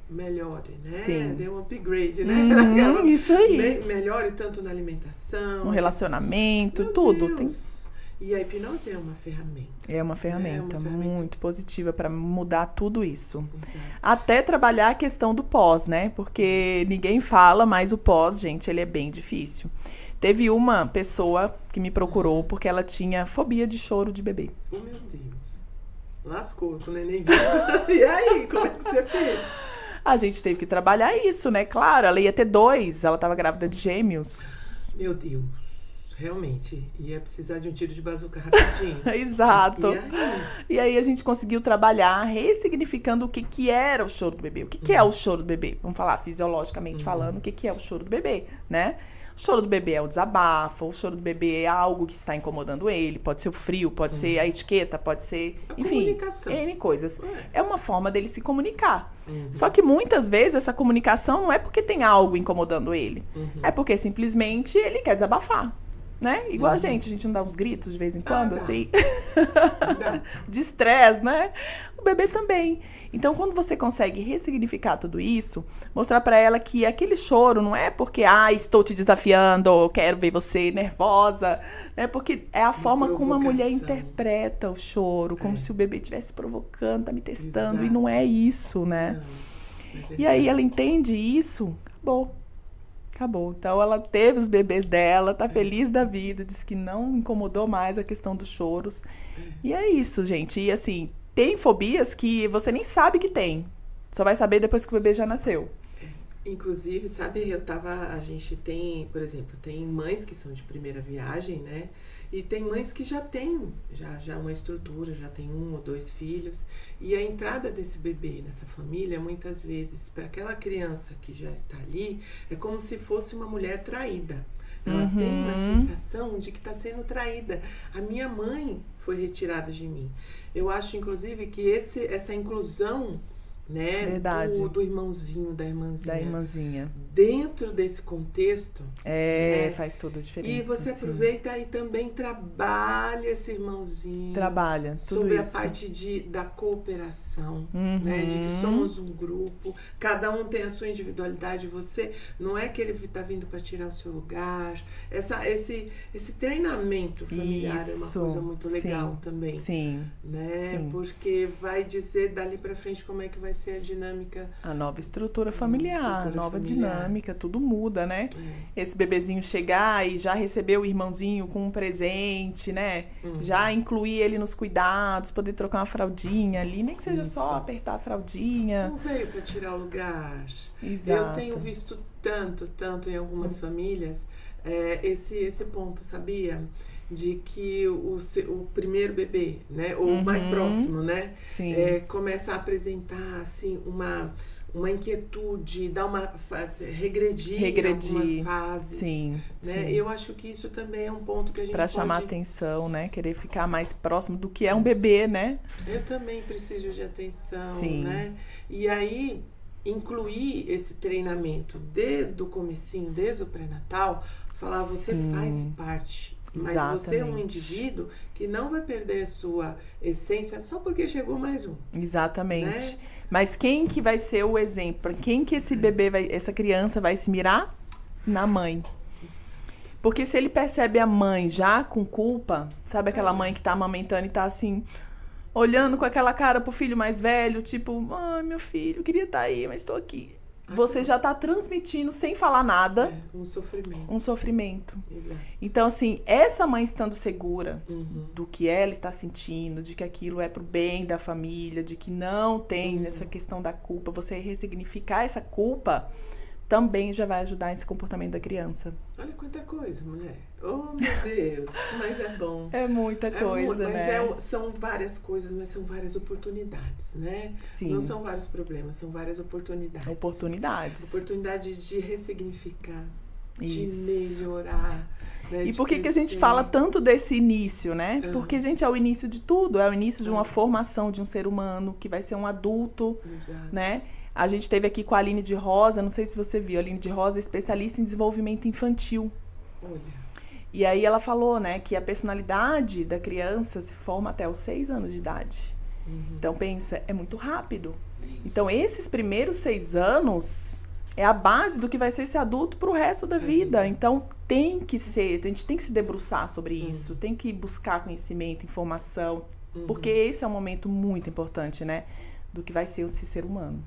melhore, né? Sim. Dê um upgrade, né? Isso aí. Melhore tanto na alimentação, No relacionamento, Meu tudo. Deus. E a hipnose é uma ferramenta. É uma ferramenta muito positiva para mudar tudo isso. Exato. Até trabalhar a questão do pós, né? Porque ninguém fala, mas o pós, gente, ele é bem difícil. Teve uma pessoa que me procurou porque ela tinha fobia de choro de bebê. Oh, meu Deus. Lascou com o neném vivo. E aí, como é que você fez? A gente teve que trabalhar isso, né? Claro, ela ia ter 2, ela estava grávida de gêmeos. Meu Deus, realmente, ia precisar de um tiro de bazuca rapidinho. Exato. E aí? E aí a gente conseguiu trabalhar ressignificando o que era o choro do bebê. O que é o choro do bebê? Vamos falar fisiologicamente falando, o que é o choro do bebê, né? O choro do bebê é o desabafo, o choro do bebê é algo que está incomodando ele, pode ser o frio, pode ser a etiqueta, pode ser, enfim, comunicação. N coisas. É uma forma dele se comunicar. Uhum. Só que muitas vezes essa comunicação não é porque tem algo incomodando ele, é porque simplesmente ele quer desabafar, né? Igual a gente não dá uns gritos de vez em quando, dá. assim, de estresse, né? O bebê também. Então, quando você consegue ressignificar tudo isso, mostrar pra ela que aquele choro não é porque, estou te desafiando, ou quero ver você nervosa, né? Porque é a forma como a mulher interpreta o choro, como se o bebê estivesse provocando, tá me testando, Exato. e não é isso, né? Não, e aí ela entende isso, acabou. Então ela teve os bebês dela, tá feliz da vida, disse que não incomodou mais a questão dos choros. E é isso, gente. E assim, tem fobias que você nem sabe que tem. Só vai saber depois que o bebê já nasceu. Inclusive, sabe, a gente tem, por exemplo, tem mães que são de primeira viagem, né? E tem mães que já têm já uma estrutura, já tem 1 ou 2 filhos. E a entrada desse bebê nessa família, muitas vezes, para aquela criança que já está ali, é como se fosse uma mulher traída. Ela tem uma sensação de que está sendo traída. A minha mãe foi retirada de mim. Eu acho, inclusive, que essa inclusão, né, do irmãozinho, da irmãzinha, dentro desse contexto, né, faz toda a diferença. E você aproveita e também trabalha esse irmãozinho, trabalha sobre tudo isso. A parte da cooperação, né, de que somos um grupo, cada um tem a sua individualidade, você não é que ele está vindo para tirar o seu lugar. Esse treinamento familiar é uma coisa muito legal também, né? Porque vai dizer dali para frente como é que vai ser a dinâmica, a nova estrutura familiar, nova dinâmica, tudo muda, né? Esse bebezinho chegar e já receber o irmãozinho com um presente, né? Já incluir ele nos cuidados, poder trocar uma fraldinha ali, nem que seja só apertar a fraldinha. Não veio para tirar o lugar. Exato. Eu tenho visto tanto em algumas famílias esse ponto, sabia? De que o primeiro bebê, né, ou o mais próximo, né, começa a apresentar assim uma inquietude, dá uma regredir em algumas fases, né? Eu acho que isso também é um ponto que a gente para chamar atenção, né, querer ficar mais próximo do que é um bebê, né? Eu também preciso de atenção, né? E aí incluir esse treinamento desde o comecinho, desde o pré-natal, falar, você faz parte Mas você é um indivíduo que não vai perder sua essência só porque chegou mais um. Exatamente. Né? Mas quem que vai ser o exemplo? Para quem que esse bebê, essa criança vai se mirar? Na mãe. Porque se ele percebe a mãe já com culpa, sabe aquela mãe que tá amamentando e tá assim, olhando com aquela cara pro filho mais velho, tipo, ai, meu filho, queria estar aí, mas tô aqui. Você já tá transmitindo, sem falar nada, um sofrimento. Um sofrimento. Exato. Então, assim, essa mãe estando segura do que ela está sentindo, de que aquilo é pro bem da família, de que não tem essa questão da culpa, você ressignificar essa culpa, também já vai ajudar nesse comportamento da criança. Olha quanta coisa, mulher. Oh, meu Deus. Mas é bom. É muita coisa, né? São várias coisas, mas são várias oportunidades, né? Sim. Não são vários problemas, são várias oportunidades. Oportunidades de ressignificar, de melhorar. Né? E por que a gente fala tanto desse início, né? Porque, gente, é o início de tudo. É o início de uma formação de um ser humano que vai ser um adulto, né? A gente esteve aqui com a Aline de Rosa, não sei se você viu, a Aline de Rosa é especialista em desenvolvimento infantil. Olha. E aí ela falou, né, que a personalidade da criança se forma até os 6 anos de idade. Então, pensa, é muito rápido. Então, esses primeiros 6 anos é a base do que vai ser esse adulto pro resto da vida. Então, a gente tem que se debruçar sobre isso, tem que buscar conhecimento, informação, porque esse é um momento muito importante, né? Do que vai ser esse ser humano.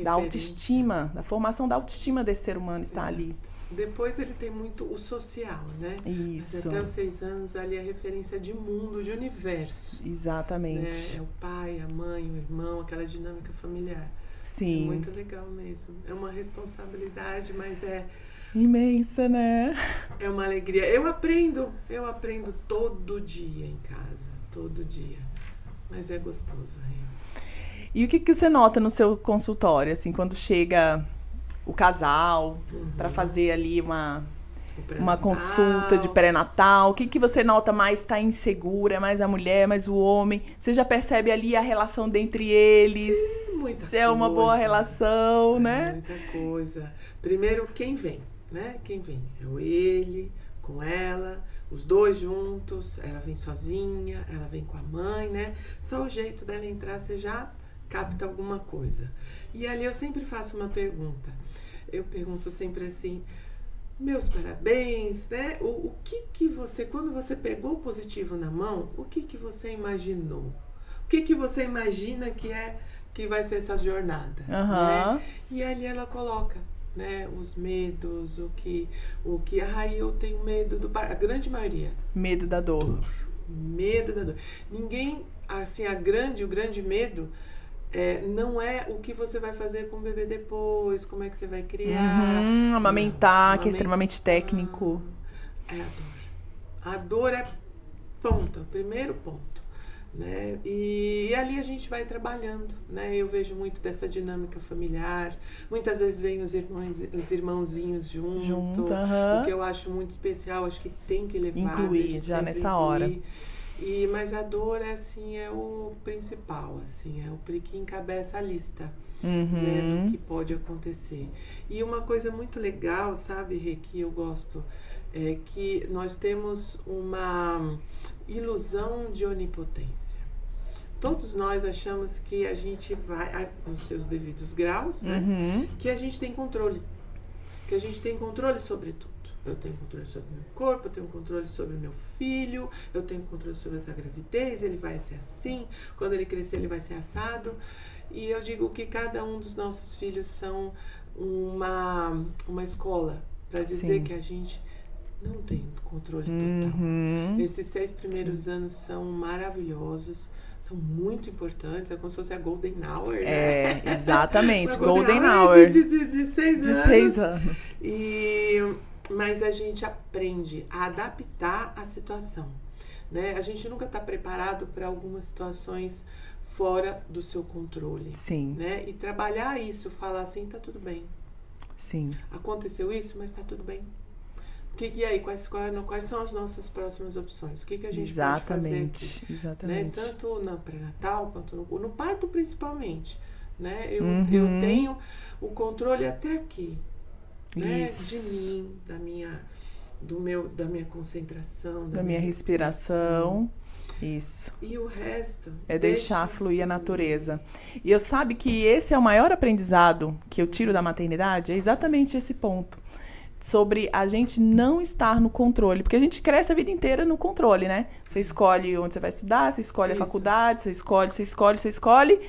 Da autoestima, da formação da autoestima desse ser humano está ali. Depois ele tem muito o social, né? Isso. Até os 6 anos ali é referência de mundo, de universo. Exatamente. Né? É o pai, a mãe, o irmão, aquela dinâmica familiar. Sim. É muito legal mesmo. É uma responsabilidade, mas é... imensa, né? É uma alegria. Eu aprendo todo dia em casa. Todo dia. Mas é gostoso, hein? E o que você nota no seu consultório, assim, quando chega o casal para fazer ali uma consulta de pré-natal? O que você nota mais está insegura? Mais a mulher, mais o homem? Você já percebe ali a relação dentre eles? Se é uma boa relação, né? Muita coisa. Primeiro, quem vem, né? Quem vem? É ele, com ela, os dois juntos, ela vem sozinha, ela vem com a mãe, né? Só o jeito dela entrar, você já capta alguma coisa. E ali eu sempre faço uma pergunta. Eu pergunto sempre assim, meus parabéns, né? O que você, quando você pegou o positivo na mão, o que você imaginou? O que você imagina que vai ser essa jornada? Né? E ali ela coloca, né, os medos, o que eu tenho medo a grande maioria. Medo da dor. Medo da dor. Ninguém, assim, o grande medo não é o que você vai fazer com o bebê depois, como é que você vai criar. Amamentar, que é extremamente técnico. É a dor. A dor é ponto, o primeiro ponto. Né? E ali a gente vai trabalhando, né? Eu vejo muito dessa dinâmica familiar. Muitas vezes vêm os irmãozinhos junto. O que eu acho muito especial, acho que tem que levar. Incluir já nessa hora. Mas a dor é o principal, assim, é o que encabeça a lista, né, do que pode acontecer. E uma coisa muito legal, sabe, Rê, que eu gosto, é que nós temos uma ilusão de onipotência. Todos nós achamos que a gente vai, nos seus devidos graus, né, que a gente tem controle. Que a gente tem controle sobre tudo. Eu tenho controle sobre o meu corpo, eu tenho controle sobre o meu filho, eu tenho controle sobre essa gravidez, ele vai ser assim, quando ele crescer ele vai ser assado. E eu digo que cada um dos nossos filhos são uma escola para dizer que a gente não tem controle total. Esses 6 primeiros anos são maravilhosos, são muito importantes, é como se fosse a Golden Hour, né? É, exatamente, Golden Hour. De 6 anos. De 6 anos. Mas a gente aprende a adaptar a situação, né? A gente nunca está preparado para algumas situações fora do seu controle. Sim. Né? E trabalhar isso, falar assim, tá tudo bem. Sim. Aconteceu isso, mas tá tudo bem. E aí, quais são as nossas próximas opções? O que a gente pode fazer aqui? Exatamente. Né? Tanto no pré-natal quanto no parto, principalmente. Né? Eu tenho o controle até aqui. Né? De mim, da minha concentração, Da minha respiração. Isso. E o resto é deixar fluir a natureza. E eu sabe que esse é o maior aprendizado que eu tiro da maternidade, é exatamente esse ponto. Sobre a gente não estar no controle. Porque a gente cresce a vida inteira no controle, né? Você escolhe onde você vai estudar, você escolhe a faculdade, você escolhe.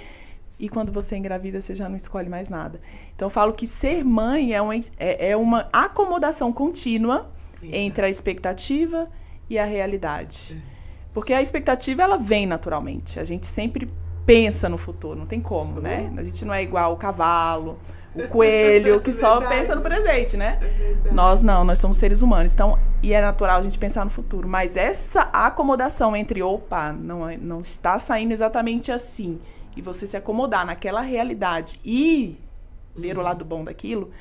E quando você engravida, você já não escolhe mais nada. Então, eu falo que ser mãe é uma acomodação contínua entre a expectativa e a realidade. Porque a expectativa, ela vem naturalmente. A gente sempre pensa no futuro, não tem como, né? A gente não é igual o cavalo, o coelho, que só pensa no presente, né? Nós não, nós somos seres humanos. Então, e é natural a gente pensar no futuro. Mas essa acomodação entre, não está saindo exatamente assim, e você se acomodar naquela realidade e ver o lado bom daquilo,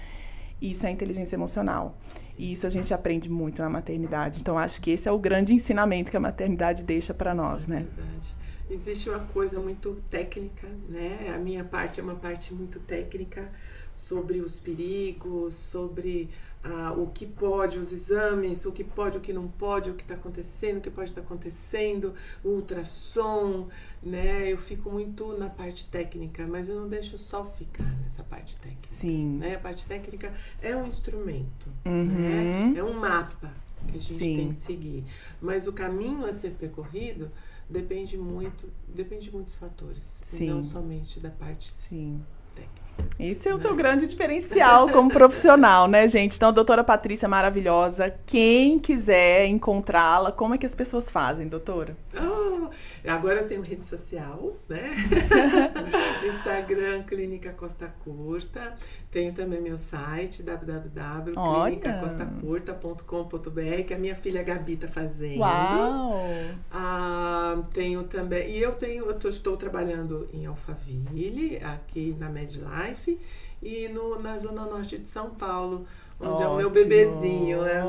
isso é inteligência emocional. E isso a gente aprende muito na maternidade. Então, acho que esse é o grande ensinamento que a maternidade deixa para nós, né? Verdade. Existe uma coisa muito técnica, né? A minha parte é uma parte muito técnica sobre os perigos, sobre o que pode, os exames, o que pode, o que não pode, o que está acontecendo, o que pode estar acontecendo, o ultrassom, né? Eu fico muito na parte técnica, mas eu não deixo só ficar nessa parte técnica. Sim. Né? A parte técnica é um instrumento, né? É um mapa que a gente tem que seguir. Mas o caminho a ser percorrido depende de muitos fatores, e não somente da parte técnica. Esse é o seu grande diferencial como profissional, né, gente? Então, a doutora Patrícia é maravilhosa. Quem quiser encontrá-la, como é que as pessoas fazem, doutora? Agora eu tenho rede social, né? Instagram, Clínica Costa Curta. Tenho também meu site, www.clinicacostacurta.com.br, que a minha filha Gabi está fazendo. Uau! Tenho também... E eu estou trabalhando em Alphaville, aqui na MedLife, e na Zona Norte de São Paulo, onde é o meu bebezinho, é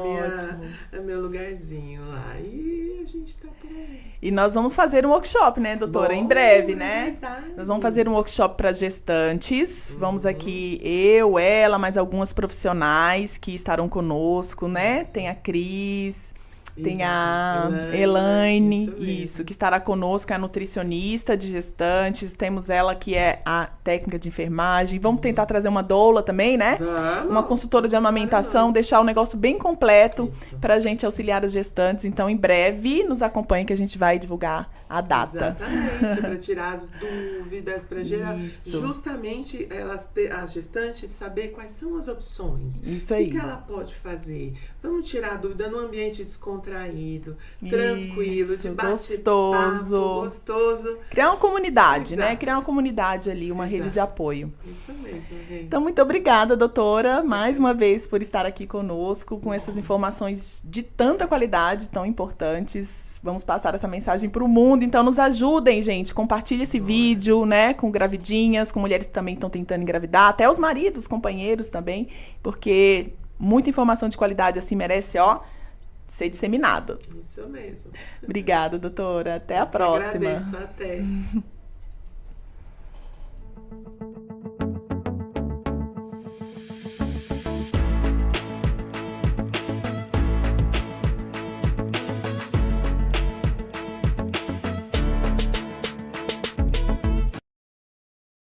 meu lugarzinho lá. E a gente está por aí. E nós vamos fazer um workshop, né, doutora? Em breve, né? Verdade. Nós vamos fazer um workshop para gestantes. Vamos aqui, eu, ela, mais algumas profissionais que estarão conosco, né? Tem a Cris... Tem a Elaine, que estará conosco, é a nutricionista de gestantes. Temos ela que é a técnica de enfermagem. Vamos tentar trazer uma doula também, né? Uma consultora de amamentação, deixar o negócio bem completo para a gente auxiliar as gestantes. Então, em breve, nos acompanhe que a gente vai divulgar a data. Exatamente, para tirar as dúvidas, para gerar justamente as gestantes saber quais são as opções. Isso aí. O que ela pode fazer? Vamos tirar a dúvida num ambiente descontraído, tranquilo, de gostoso. Criar uma comunidade, né? Criar uma comunidade ali, uma rede de apoio. Isso mesmo, Rê. Então, muito obrigada, doutora, mais uma vez por estar aqui conosco, com essas informações de tanta qualidade, tão importantes. Vamos passar essa mensagem para o mundo. Então, nos ajudem, gente. Compartilhe esse vídeo, né? Com gravidinhas, com mulheres que também estão tentando engravidar, até os maridos, companheiros também, porque muita informação de qualidade assim merece, ser disseminado. Isso mesmo. Obrigada, doutora. Até a próxima. Agradeço, até.